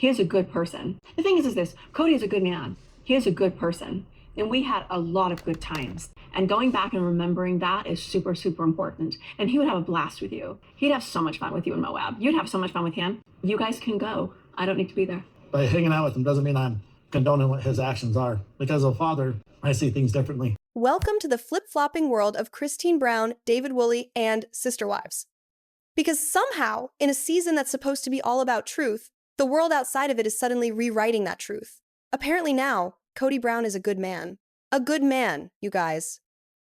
He is a good person. The thing is this, Kody is a good man. He is a good person. And we had a lot of good times. And going back and remembering that is super, super important. And he would have a blast with you. He'd have so much fun with you in Moab. You'd have so much fun with him. You guys can go. I don't need to be there. By hanging out with him doesn't mean I'm condoning what his actions are. Because as a father, I see things differently. Welcome to the flip-flopping world of Christine Brown, David Woolley, and Sister Wives. Because somehow, in a season that's supposed to be all about truth, the world outside of it is suddenly rewriting that truth. Apparently now, Kody Brown is a good man. A good man, you guys.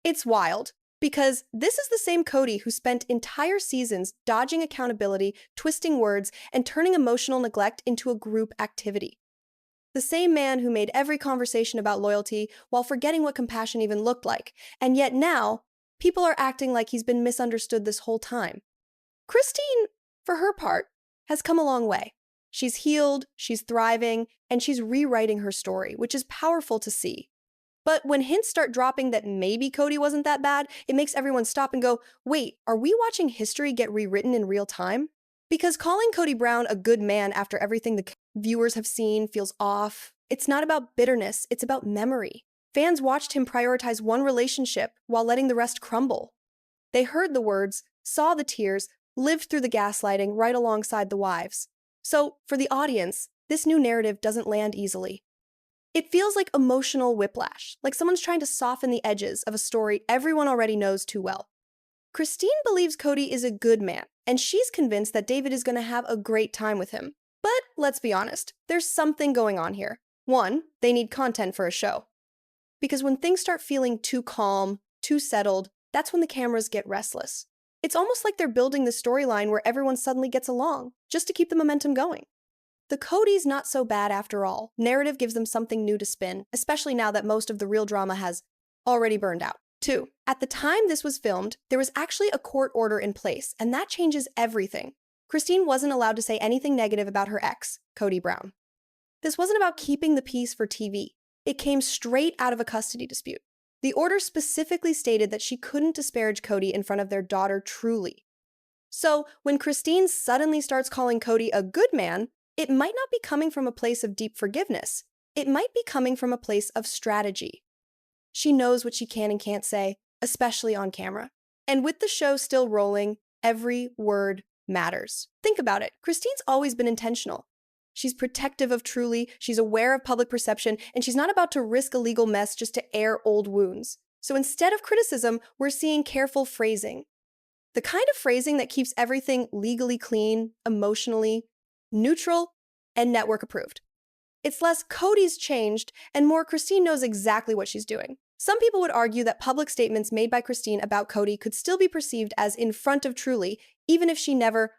It's wild, because this is the same Kody who spent entire seasons dodging accountability, twisting words, and turning emotional neglect into a group activity. The same man who made every conversation about loyalty while forgetting what compassion even looked like, and yet now, people are acting like he's been misunderstood this whole time. Christine, for her part, has come a long way. She's healed, she's thriving, and she's rewriting her story, which is powerful to see. But when hints start dropping that maybe Kody wasn't that bad, it makes everyone stop and go, wait, are we watching history get rewritten in real time? Because calling Kody Brown a good man after everything the viewers have seen feels off. It's not about bitterness, it's about memory. Fans watched him prioritize one relationship while letting the rest crumble. They heard the words, saw the tears, lived through the gaslighting right alongside the wives. So, for the audience, this new narrative doesn't land easily. It feels like emotional whiplash, like someone's trying to soften the edges of a story everyone already knows too well. Christine believes Kody is a good man, and she's convinced that David is going to have a great time with him. But let's be honest, there's something going on here. One, they need content for a show. Because when things start feeling too calm, too settled, that's when the cameras get restless. It's almost like they're building the storyline where everyone suddenly gets along, just to keep the momentum going. The Kody's not so bad after all. Narrative gives them something new to spin, especially now that most of the real drama has already burned out. 2. At the time this was filmed, there was actually a court order in place, and that changes everything. Christine wasn't allowed to say anything negative about her ex, Kody Brown. This wasn't about keeping the peace for TV. It came straight out of a custody dispute. The order specifically stated that she couldn't disparage Kody in front of their daughter truly. So, when Christine suddenly starts calling Kody a good man, it might not be coming from a place of deep forgiveness. It might be coming from a place of strategy. She knows what she can and can't say, especially on camera. And with the show still rolling, every word matters. Think about it. Christine's always been intentional. She's protective of Truly, she's aware of public perception, and she's not about to risk a legal mess just to air old wounds. So instead of criticism, we're seeing careful phrasing. The kind of phrasing that keeps everything legally clean, emotionally neutral, and network approved. It's less Kody's changed and more Christine knows exactly what she's doing. Some people would argue that public statements made by Christine about Kody could still be perceived as in front of Truly, even if she never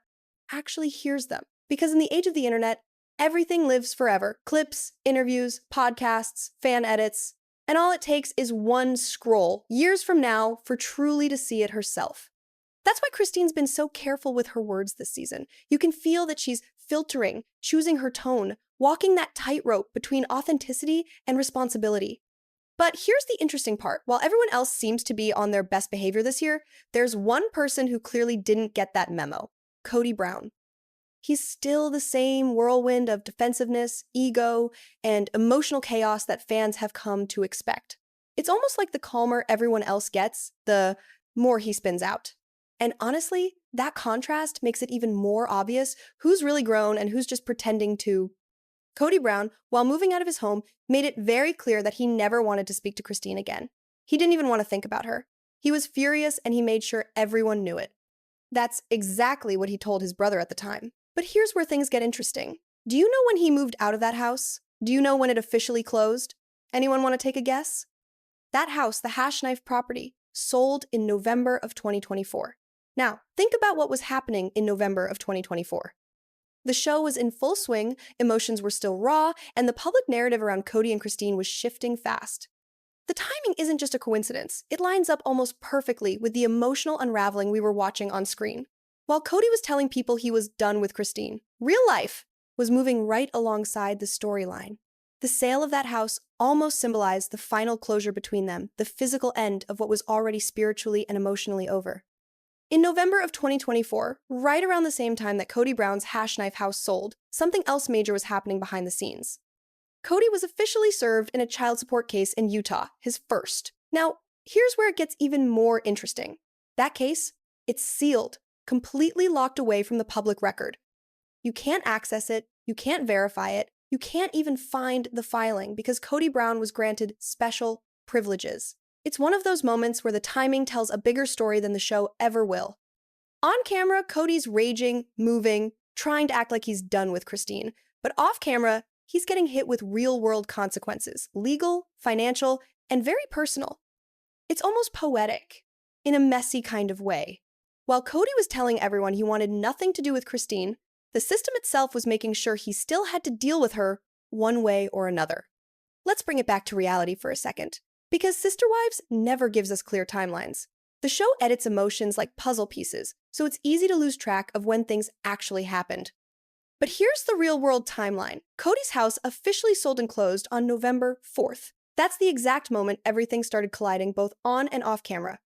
actually hears them. Because in the age of the internet, everything lives forever. Clips, interviews, podcasts, fan edits, and all it takes is one scroll, years from now, for Truly to see it herself. That's why Christine's been so careful with her words this season. You can feel that she's filtering, choosing her tone, walking that tightrope between authenticity and responsibility. But here's the interesting part. While everyone else seems to be on their best behavior this year, there's one person who clearly didn't get that memo, Kody Brown. He's still the same whirlwind of defensiveness, ego, and emotional chaos that fans have come to expect. It's almost like the calmer everyone else gets, the more he spins out. And honestly, that contrast makes it even more obvious who's really grown and who's just pretending to. Kody Brown, while moving out of his home, made it very clear that he never wanted to speak to Christine again. He didn't even want to think about her. He was furious and he made sure everyone knew it. That's exactly what he told his brother at the time. But here's where things get interesting. Do you know when he moved out of that house? Do you know when it officially closed? Anyone want to take a guess? That house, the Hash Knife property, sold in November of 2024. Now, think about what was happening in November of 2024. The show was in full swing, emotions were still raw, and the public narrative around Kody and Christine was shifting fast. The timing isn't just a coincidence. It lines up almost perfectly with the emotional unraveling we were watching on screen. While Kody was telling people he was done with Christine, real life was moving right alongside the storyline. The sale of that house almost symbolized the final closure between them, the physical end of what was already spiritually and emotionally over. In November of 2024, right around the same time that Kody Brown's hash knife house sold, something else major was happening behind the scenes. Kody was officially served in a child support case in Utah, his first. Now, here's where it gets even more interesting. That case, it's sealed, completely locked away from the public record. You can't access it, you can't verify it, you can't even find the filing because Kody Brown was granted special privileges. It's one of those moments where the timing tells a bigger story than the show ever will. On camera, Kody's raging, moving, trying to act like he's done with Christine, but off camera, he's getting hit with real-world consequences, legal, financial, and very personal. It's almost poetic, in a messy kind of way. While Kody was telling everyone he wanted nothing to do with Christine, the system itself was making sure he still had to deal with her one way or another. Let's bring it back to reality for a second, because Sister Wives never gives us clear timelines. The show edits emotions like puzzle pieces, so it's easy to lose track of when things actually happened. But here's the real-world timeline. Kody's house officially sold and closed on November 4th. That's the exact moment everything started colliding both on and off camera.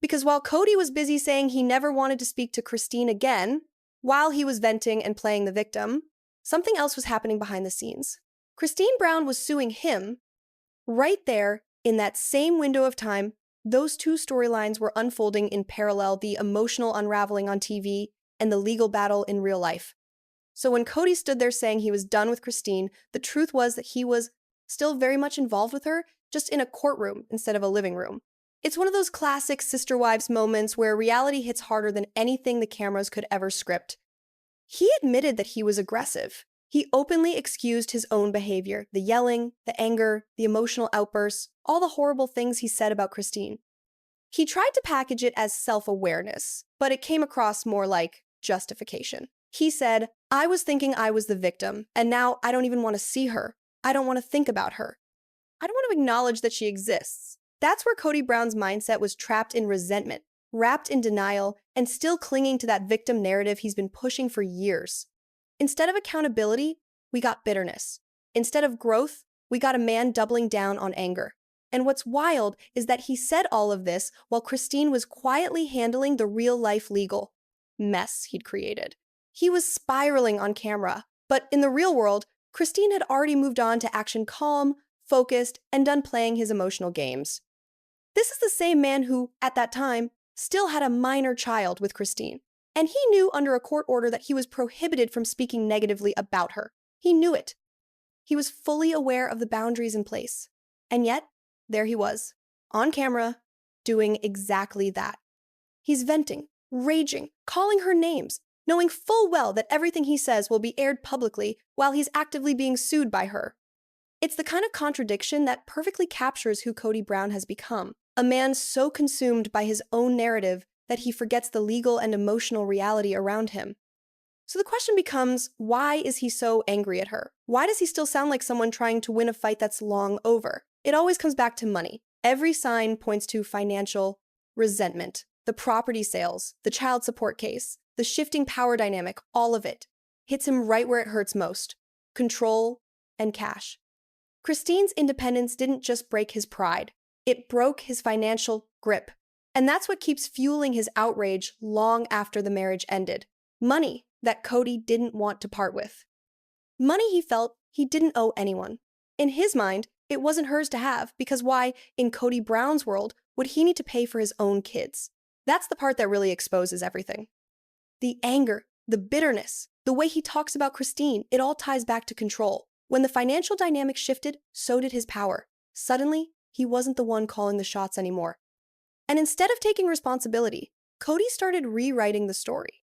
Because while Kody was busy saying he never wanted to speak to Christine again, while he was venting and playing the victim, something else was happening behind the scenes. Christine Brown was suing him. Right there, in that same window of time, those two storylines were unfolding in parallel, the emotional unraveling on TV and the legal battle in real life. So when Kody stood there saying he was done with Christine, the truth was that he was still very much involved with her, just in a courtroom instead of a living room. It's one of those classic Sister Wives moments where reality hits harder than anything the cameras could ever script. He admitted that he was aggressive. He openly excused his own behavior, the yelling, the anger, the emotional outbursts, all the horrible things he said about Christine. He tried to package it as self-awareness, but it came across more like justification. He said, "I was thinking I was the victim, and now I don't even want to see her. I don't want to think about her. I don't want to acknowledge that she exists." That's where Kody Brown's mindset was trapped in resentment, wrapped in denial, and still clinging to that victim narrative he's been pushing for years. Instead of accountability, we got bitterness. Instead of growth, we got a man doubling down on anger. And what's wild is that he said all of this while Christine was quietly handling the real-life legal mess he'd created. He was spiraling on camera, but in the real world, Christine had already moved on to action calm, focused, and done playing his emotional games. This is the same man who, at that time, still had a minor child with Christine. And he knew under a court order that he was prohibited from speaking negatively about her. He knew it. He was fully aware of the boundaries in place. And yet, there he was, on camera, doing exactly that. He's venting, raging, calling her names, knowing full well that everything he says will be aired publicly while he's actively being sued by her. It's the kind of contradiction that perfectly captures who Kody Brown has become, a man so consumed by his own narrative that he forgets the legal and emotional reality around him. So the question becomes, why is he so angry at her? Why does he still sound like someone trying to win a fight that's long over? It always comes back to money. Every sign points to financial resentment. The property sales, the child support case, the shifting power dynamic, all of it hits him right where it hurts most: control and cash. Christine's independence didn't just break his pride, it broke his financial grip. And that's what keeps fueling his outrage long after the marriage ended. Money that Kody didn't want to part with. Money he felt he didn't owe anyone. In his mind, it wasn't hers to have, because why, in Kody Brown's world, would he need to pay for his own kids? That's the part that really exposes everything. The anger, the bitterness, the way he talks about Christine, it all ties back to control. When the financial dynamic shifted, so did his power. Suddenly, he wasn't the one calling the shots anymore. And instead of taking responsibility, Kody started rewriting the story.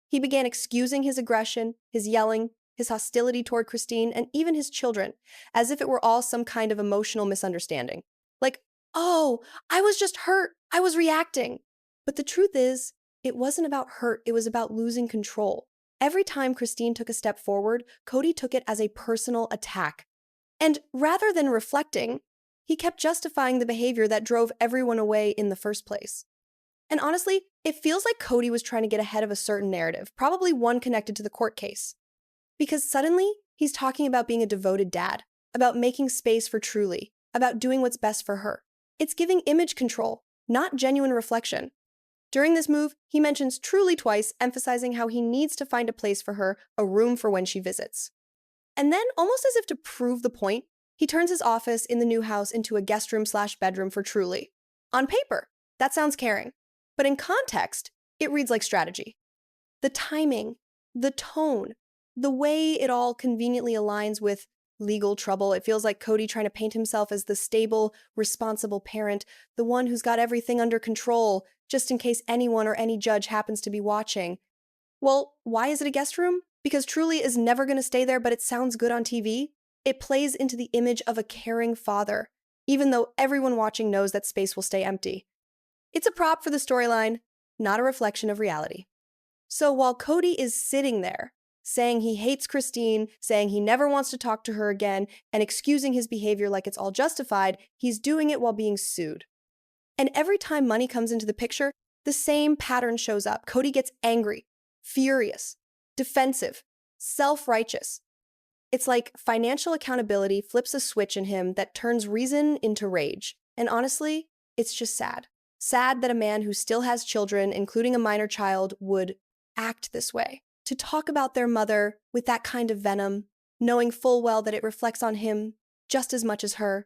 He began excusing his aggression, his yelling, his hostility toward Christine, and even his children, as if it were all some kind of emotional misunderstanding. Like, "Oh, I was just hurt. I was reacting." But the truth is, it wasn't about hurt. It was about losing control. Every time Christine took a step forward, Kody took it as a personal attack. And rather than reflecting, he kept justifying the behavior that drove everyone away in the first place. And honestly, it feels like Kody was trying to get ahead of a certain narrative, probably one connected to the court case. Because suddenly, he's talking about being a devoted dad, about making space for Truly, about doing what's best for her. It's giving image control, not genuine reflection. During this move, he mentions Truly twice, emphasizing how he needs to find a place for her, a room for when she visits. And then, almost as if to prove the point, he turns his office in the new house into a guest room/bedroom for Truly. On paper, that sounds caring. But in context, it reads like strategy. The timing, the tone, the way it all conveniently aligns with legal trouble. It feels like Kody trying to paint himself as the stable, responsible parent, the one who's got everything under control, just in case anyone or any judge happens to be watching. Well, why is it a guest room? Because Truly is never going to stay there, but it sounds good on TV. It plays into the image of a caring father, even though everyone watching knows that space will stay empty. It's a prop for the storyline, not a reflection of reality. So while Kody is sitting there, saying he hates Christine, saying he never wants to talk to her again, and excusing his behavior like it's all justified, he's doing it while being sued. And every time money comes into the picture, the same pattern shows up. Kody gets angry, furious, defensive, self-righteous. It's like financial accountability flips a switch in him that turns reason into rage. And honestly, it's just sad. Sad that a man who still has children, including a minor child, would act this way. To talk about their mother with that kind of venom, knowing full well that it reflects on him just as much as her.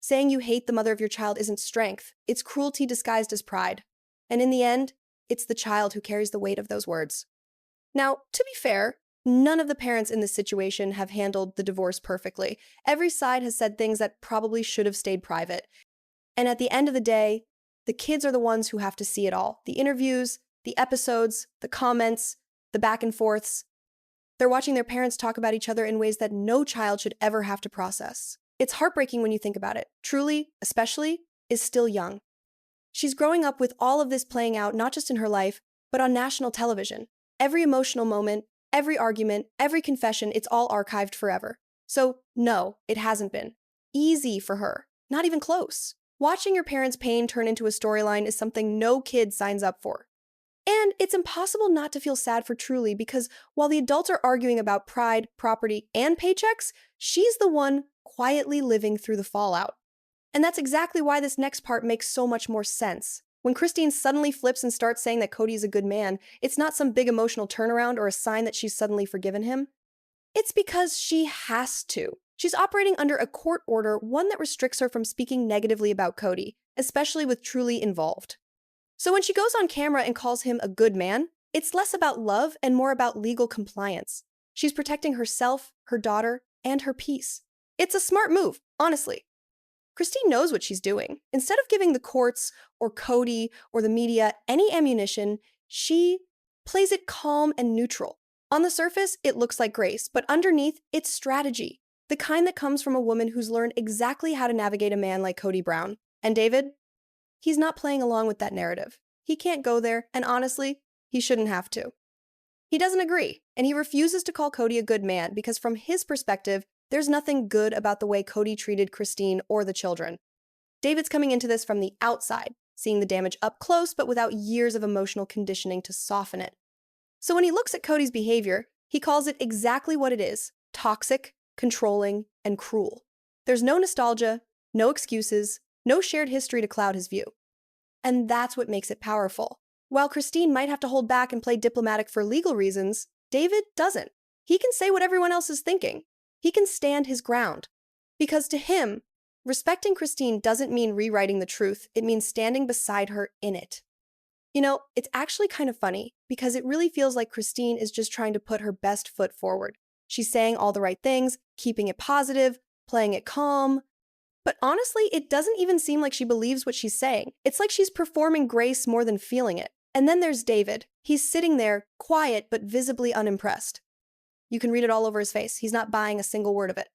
Saying you hate the mother of your child isn't strength, it's cruelty disguised as pride. And in the end, it's the child who carries the weight of those words. Now, to be fair, none of the parents in this situation have handled the divorce perfectly. Every side has said things that probably should have stayed private. And at the end of the day, the kids are the ones who have to see it all. The interviews, the episodes, the comments, the back and forths. They're watching their parents talk about each other in ways that no child should ever have to process. It's heartbreaking when you think about it. Truly, especially, is still young. She's growing up with all of this playing out, not just in her life, but on national television. Every emotional moment, every argument, every confession, it's all archived forever. So, no, it hasn't been easy for her. Not even close. Watching your parents' pain turn into a storyline is something no kid signs up for. And it's impossible not to feel sad for Truly because while the adults are arguing about pride, property, and paychecks, she's the one quietly living through the fallout. And that's exactly why this next part makes so much more sense. When Christine suddenly flips and starts saying that Kody is a good man, it's not some big emotional turnaround or a sign that she's suddenly forgiven him. It's because she has to. She's operating under a court order, one that restricts her from speaking negatively about Kody, especially with Truly involved. So when she goes on camera and calls him a good man, it's less about love and more about legal compliance. She's protecting herself, her daughter, and her peace. It's a smart move, honestly. Christine knows what she's doing. Instead of giving the courts or Kody or the media any ammunition, she plays it calm and neutral. On the surface, it looks like grace, but underneath, it's strategy. The kind that comes from a woman who's learned exactly how to navigate a man like Kody Brown. And David? He's not playing along with that narrative. He can't go there, and honestly, he shouldn't have to. He doesn't agree, and he refuses to call Kody a good man because from his perspective, there's nothing good about the way Kody treated Christine or the children. David's coming into this from the outside, seeing the damage up close but without years of emotional conditioning to soften it. So when he looks at Kody's behavior, he calls it exactly what it is: toxic, controlling, and cruel. There's no nostalgia, no excuses, no shared history to cloud his view. And that's what makes it powerful. While Christine might have to hold back and play diplomatic for legal reasons, David doesn't. He can say what everyone else is thinking. He can stand his ground. Because to him, respecting Christine doesn't mean rewriting the truth, it means standing beside her in it. You know, it's actually kind of funny, because it really feels like Christine is just trying to put her best foot forward. She's saying all the right things, keeping it positive, playing it calm. But honestly, it doesn't even seem like she believes what she's saying. It's like she's performing grace more than feeling it. And then there's David. He's sitting there, quiet but visibly unimpressed. You can read it all over his face. He's not buying a single word of it.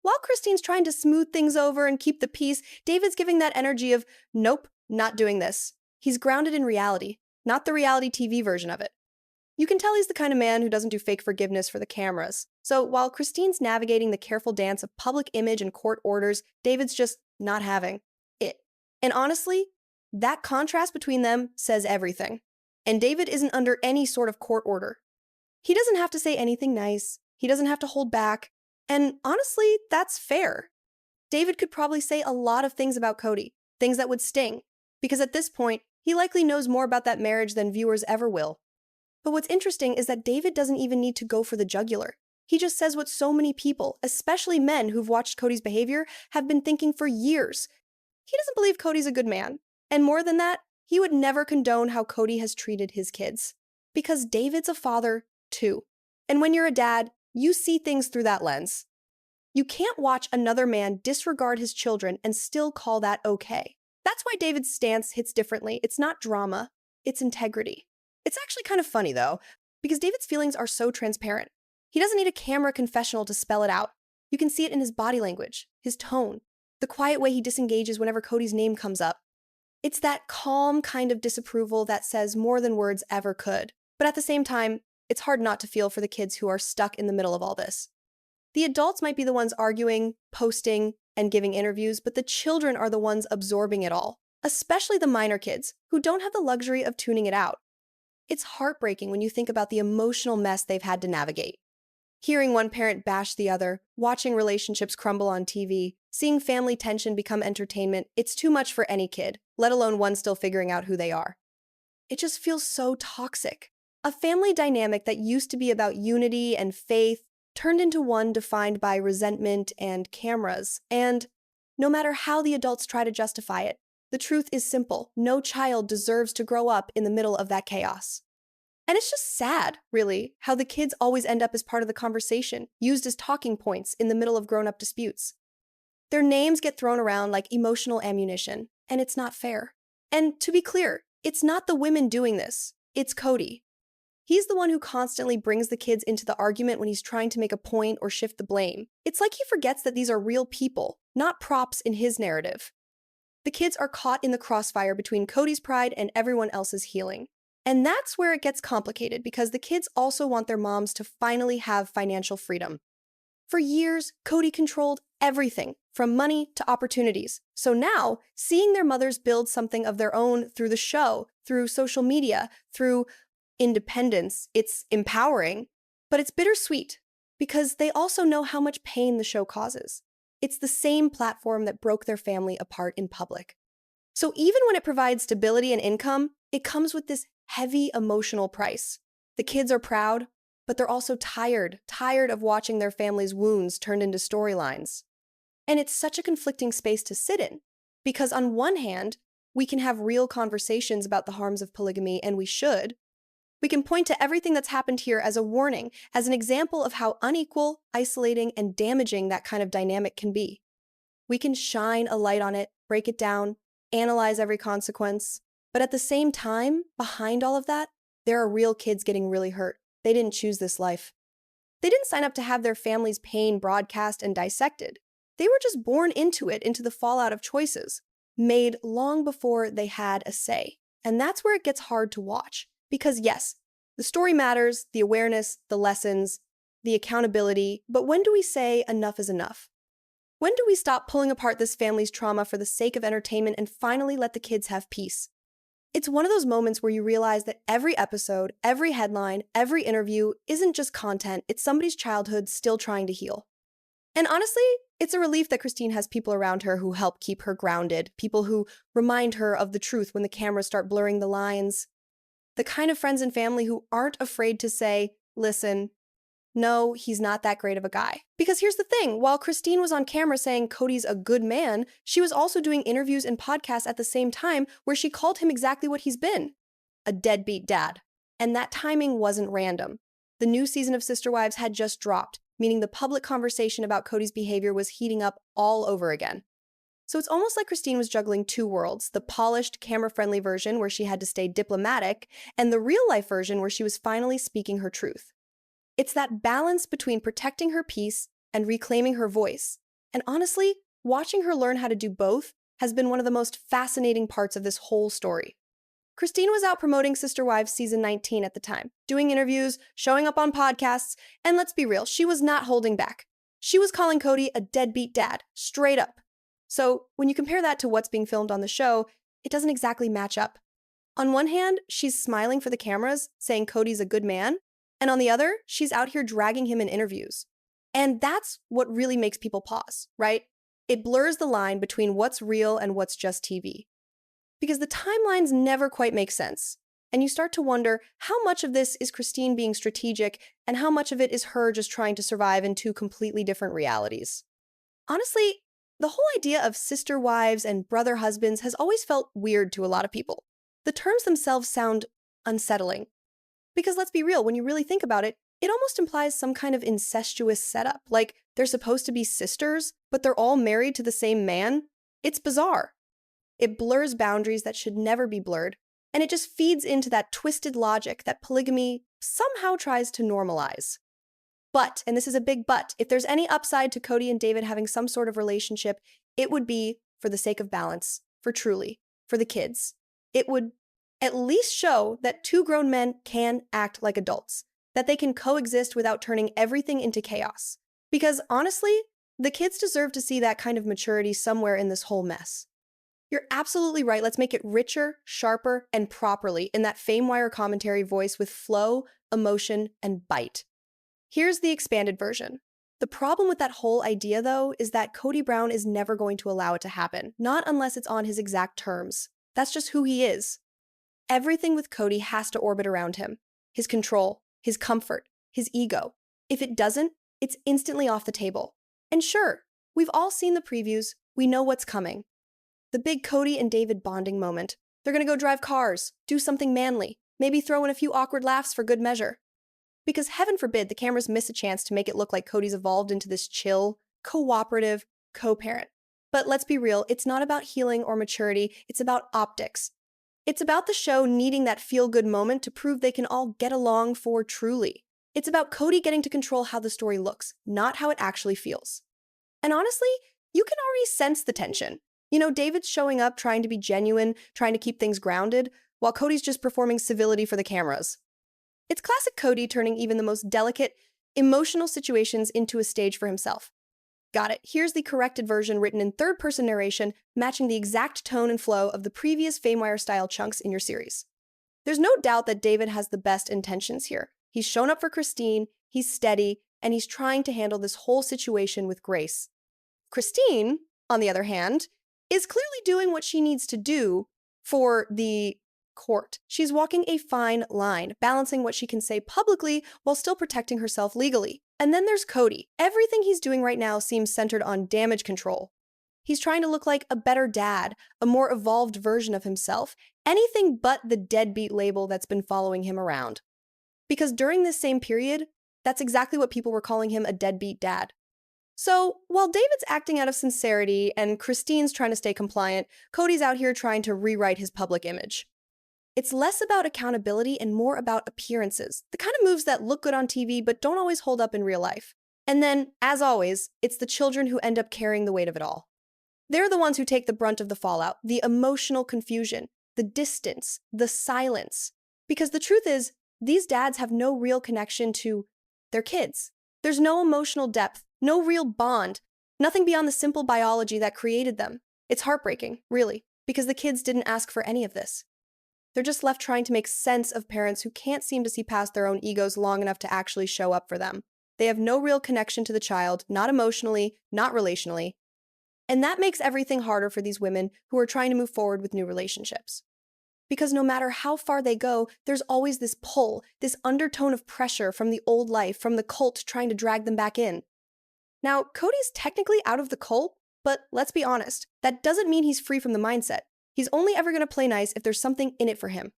While Christine's trying to smooth things over and keep the peace, David's giving that energy of, nope, not doing this. He's grounded in reality, not the reality TV version of it. You can tell he's the kind of man who doesn't do fake forgiveness for the cameras. So while Christine's navigating the careful dance of public image and court orders, David's just not having it. And honestly, that contrast between them says everything. And David isn't under any sort of court order. He doesn't have to say anything nice. He doesn't have to hold back. And honestly, that's fair. David could probably say a lot of things about Kody, things that would sting, because at this point, He likely knows more about that marriage than viewers ever will. But what's interesting is that David doesn't even need to go for the jugular. He just says what so many people, especially men who've watched Kody's behavior, have been thinking for years. He doesn't believe Kody's a good man. And more than that, he would never condone how Kody has treated his kids. Because David's a father, too. And when you're a dad, you see things through that lens. You can't watch another man disregard his children and still call that okay. That's why David's stance hits differently. It's not drama, it's integrity. It's actually kind of funny, though, because David's feelings are so transparent. He doesn't need a camera confessional to spell it out. You can see it in his body language, his tone, the quiet way he disengages whenever Kody's name comes up. It's that calm kind of disapproval that says more than words ever could. But at the same time, it's hard not to feel for the kids who are stuck in the middle of all this. The adults might be the ones arguing, posting, and giving interviews, but the children are the ones absorbing it all, especially the minor kids, who don't have the luxury of tuning it out. It's heartbreaking when you think about the emotional mess they've had to navigate. Hearing one parent bash the other, watching relationships crumble on TV, seeing family tension become entertainment, it's too much for any kid, let alone one still figuring out who they are. It just feels so toxic. A family dynamic that used to be about unity and faith turned into one defined by resentment and cameras. And no matter how the adults try to justify it, the truth is simple. No child deserves to grow up in the middle of that chaos. And it's just sad, really, how the kids always end up as part of the conversation, used as talking points in the middle of grown-up disputes. Their names get thrown around like emotional ammunition, and it's not fair. And to be clear, it's not the women doing this, it's Kody. He's the one who constantly brings the kids into the argument when he's trying to make a point or shift the blame. It's like he forgets that these are real people, not props in his narrative. The kids are caught in the crossfire between Kody's pride and everyone else's healing. And that's where it gets complicated because the kids also want their moms to finally have financial freedom. For years, Kody controlled everything, from money to opportunities. So now, seeing their mothers build something of their own through the show, through social media, through independence, it's empowering, but it's bittersweet because they also know how much pain the show causes. It's the same platform that broke their family apart in public. So even when it provides stability and income, it comes with this heavy emotional price. The kids are proud, but they're also tired of watching their family's wounds turned into storylines. And it's such a conflicting space to sit in, because on one hand, we can have real conversations about the harms of polygamy, and we should. We can point to everything that's happened here as a warning, as an example of how unequal, isolating, and damaging that kind of dynamic can be. We can shine a light on it, break it down, analyze every consequence. But at the same time, behind all of that, there are real kids getting really hurt. They didn't choose this life. They didn't sign up to have their family's pain broadcast and dissected. They were just born into it, into the fallout of choices, made long before they had a say. And that's where it gets hard to watch. Because yes, the story matters, the awareness, the lessons, the accountability, but when do we say enough is enough? When do we stop pulling apart this family's trauma for the sake of entertainment and finally let the kids have peace? It's one of those moments where you realize that every episode, every headline, every interview isn't just content, it's somebody's childhood still trying to heal. And honestly, it's a relief that Christine has people around her who help keep her grounded, people who remind her of the truth when the cameras start blurring the lines. The kind of friends and family who aren't afraid to say, listen, no, he's not that great of a guy. Because here's the thing, while Christine was on camera saying Kody's a good man, she was also doing interviews and podcasts at the same time where she called him exactly what he's been, a deadbeat dad. And that timing wasn't random. The new season of Sister Wives had just dropped, meaning the public conversation about Kody's behavior was heating up all over again. So it's almost like Christine was juggling two worlds, the polished, camera-friendly version where she had to stay diplomatic, and the real-life version where she was finally speaking her truth. It's that balance between protecting her peace and reclaiming her voice. And honestly, watching her learn how to do both has been one of the most fascinating parts of this whole story. Christine was out promoting Sister Wives season 19 at the time, doing interviews, showing up on podcasts, and let's be real, she was not holding back. She was calling Kody a deadbeat dad, straight up. So when you compare that to what's being filmed on the show, it doesn't exactly match up. On one hand, she's smiling for the cameras, saying Kody's a good man, and on the other, she's out here dragging him in interviews. And that's what really makes people pause, right? It blurs the line between what's real and what's just TV. because the timelines never quite make sense. And you start to wonder how much of this is Christine being strategic and how much of it is her just trying to survive in two completely different realities. Honestly, the whole idea of sister wives and brother husbands has always felt weird to a lot of people. The terms themselves sound unsettling. Because let's be real, when you really think about it, it almost implies some kind of incestuous setup, like they're supposed to be sisters, but they're all married to the same man. It's bizarre. It blurs boundaries that should never be blurred, and it just feeds into that twisted logic that polygamy somehow tries to normalize. But, and this is a big but, if there's any upside to Kody and David having some sort of relationship, it would be for the sake of balance, for truly, for the kids. It would at least show that two grown men can act like adults, that they can coexist without turning everything into chaos. Because honestly, the kids deserve to see that kind of maturity somewhere in this whole mess. You're absolutely right. Let's make it richer, sharper, and properly in that FameWire commentary voice with flow, emotion, and bite. Here's the expanded version. The problem with that whole idea, though, is that Kody Brown is never going to allow it to happen, not unless it's on his exact terms. That's just who he is. Everything with Kody has to orbit around him. His control, his comfort, his ego. If it doesn't, it's instantly off the table. And sure, we've all seen the previews. We know what's coming. The big Kody and David bonding moment. They're gonna go drive cars, do something manly, maybe throw in a few awkward laughs for good measure. Because heaven forbid the cameras miss a chance to make it look like Kody's evolved into this chill, cooperative co-parent. But let's be real, it's not about healing or maturity, it's about optics. It's about the show needing that feel-good moment to prove they can all get along for truly. It's about Kody getting to control how the story looks, not how it actually feels. And honestly, you can already sense the tension. You know, David's showing up trying to be genuine, trying to keep things grounded, while Kody's just performing civility for the cameras. It's classic Kody turning even the most delicate, emotional situations into a stage for himself. Got it. Here's the corrected version written in third-person narration, matching the exact tone and flow of the previous FameWire-style chunks in your series. There's no doubt that David has the best intentions here. He's shown up for Christine, he's steady, and he's trying to handle this whole situation with grace. Christine, on the other hand, is clearly doing what she needs to do for the court. She's walking a fine line, balancing what she can say publicly while still protecting herself legally. And then there's Kody. Everything he's doing right now seems centered on damage control. He's trying to look like a better dad, a more evolved version of himself, anything but the deadbeat label that's been following him around. Because during this same period, that's exactly what people were calling him, a deadbeat dad. So, while David's acting out of sincerity and Christine's trying to stay compliant, Kody's out here trying to rewrite his public image. It's less about accountability and more about appearances, the kind of moves that look good on TV but don't always hold up in real life. And then, as always, it's the children who end up carrying the weight of it all. They're the ones who take the brunt of the fallout, the emotional confusion, the distance, the silence. Because the truth is, these dads have no real connection to their kids. There's no emotional depth, no real bond, nothing beyond the simple biology that created them. It's heartbreaking, really, because the kids didn't ask for any of this. They're just left trying to make sense of parents who can't seem to see past their own egos long enough to actually show up for them. They have no real connection to the child, not emotionally, not relationally. And that makes everything harder for these women who are trying to move forward with new relationships. Because no matter how far they go, there's always this pull, this undertone of pressure from the old life, from the cult trying to drag them back in. Now, Kody's technically out of the cult, but let's be honest, that doesn't mean he's free from the mindset. He's only ever going to play nice if there's something in it for him.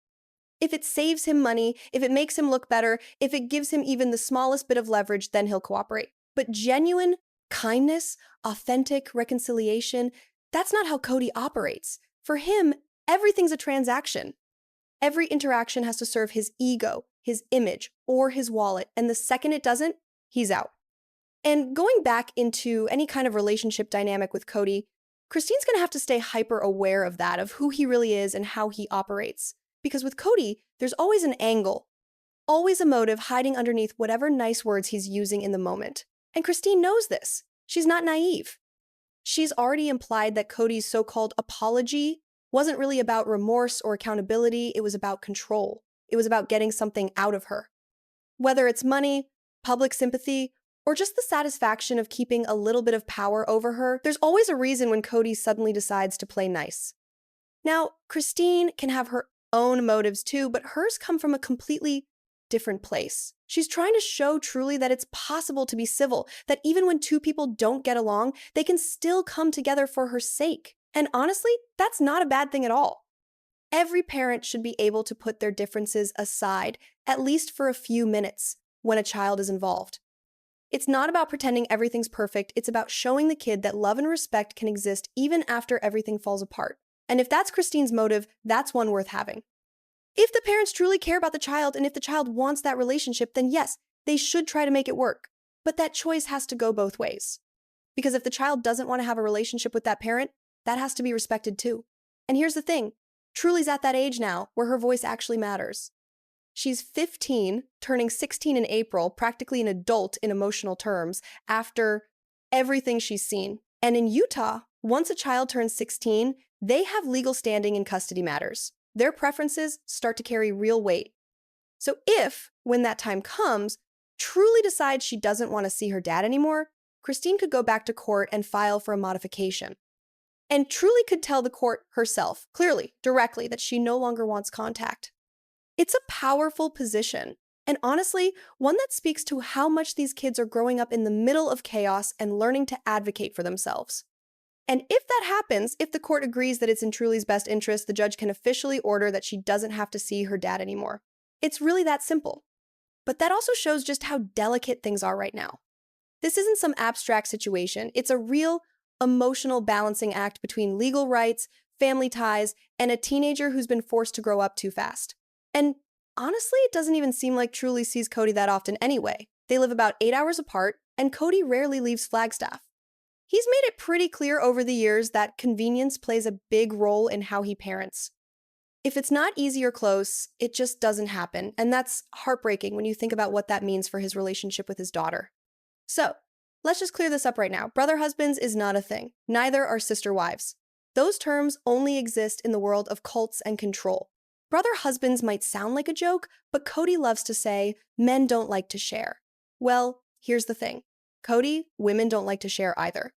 If it saves him money, if it makes him look better, if it gives him even the smallest bit of leverage, then he'll cooperate. But genuine kindness, authentic reconciliation, that's not how Kody operates. For him, everything's a transaction. Every interaction has to serve his ego, his image, or his wallet, and the second it doesn't, he's out. And going back into any kind of relationship dynamic with Kody, Christine's going to have to stay hyper aware of that, of who he really is and how he operates. Because with Kody, there's always an angle, always a motive hiding underneath whatever nice words he's using in the moment. And Christine knows this. She's not naive. She's already implied that Kody's so-called apology wasn't really about remorse or accountability, it was about control. It was about getting something out of her. Whether it's money, public sympathy, or just the satisfaction of keeping a little bit of power over her, there's always a reason when Kody suddenly decides to play nice. Now, Christine can have her own motives too, but hers come from a completely different place. She's trying to show Truly that it's possible to be civil, that even when two people don't get along, they can still come together for her sake. And honestly, that's not a bad thing at all. Every parent should be able to put their differences aside, at least for a few minutes, when a child is involved. It's not about pretending everything's perfect, it's about showing the kid that love and respect can exist even after everything falls apart. And if that's Christine's motive, that's one worth having. If the parents truly care about the child and if the child wants that relationship, then yes, they should try to make it work. But that choice has to go both ways. Because if the child doesn't want to have a relationship with that parent, that has to be respected too. And here's the thing, Truly's at that age now where her voice actually matters. She's 15, turning 16 in April, practically an adult in emotional terms, after everything she's seen. And in Utah, once a child turns 16, they have legal standing in custody matters. Their preferences start to carry real weight. So if, when that time comes, Truly decides she doesn't want to see her dad anymore, Christine could go back to court and file for a modification. And Truly could tell the court herself, clearly, directly, that she no longer wants contact. It's a powerful position, and honestly, one that speaks to how much these kids are growing up in the middle of chaos and learning to advocate for themselves. And if that happens, if the court agrees that it's in Truly's best interest, the judge can officially order that she doesn't have to see her dad anymore. It's really that simple. But that also shows just how delicate things are right now. This isn't some abstract situation. It's a real, emotional balancing act between legal rights, family ties, and a teenager who's been forced to grow up too fast. And honestly, it doesn't even seem like Truly sees Kody that often anyway. They live about 8 hours apart, and Kody rarely leaves Flagstaff. He's made it pretty clear over the years that convenience plays a big role in how he parents. If it's not easy or close, it just doesn't happen, and that's heartbreaking when you think about what that means for his relationship with his daughter. So, let's just clear this up right now. Brother husbands is not a thing. Neither are sister wives. Those terms only exist in the world of cults and control. Brother husbands might sound like a joke, but Kody loves to say, men don't like to share. Well, here's the thing. Kody, women don't like to share either.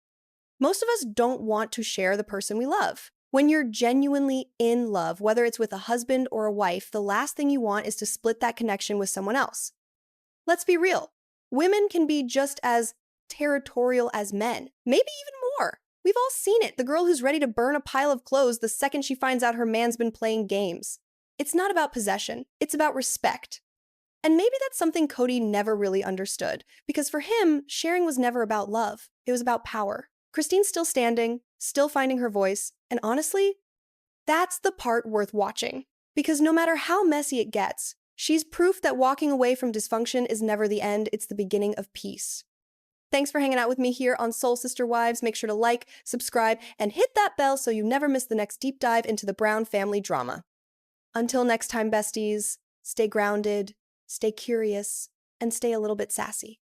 Most of us don't want to share the person we love. When you're genuinely in love, whether it's with a husband or a wife, the last thing you want is to split that connection with someone else. Let's be real. Women can be just as territorial as men, maybe even more. We've all seen it, the girl who's ready to burn a pile of clothes the second she finds out her man's been playing games. It's not about possession, it's about respect. And maybe that's something Kody never really understood, because for him, sharing was never about love, it was about power. Christine's still standing, still finding her voice, and honestly, that's the part worth watching. Because no matter how messy it gets, she's proof that walking away from dysfunction is never the end, it's the beginning of peace. Thanks for hanging out with me here on Soul Sister Wives. Make sure to like, subscribe, and hit that bell so you never miss the next deep dive into the Brown family drama. Until next time, besties, stay grounded, stay curious, and stay a little bit sassy.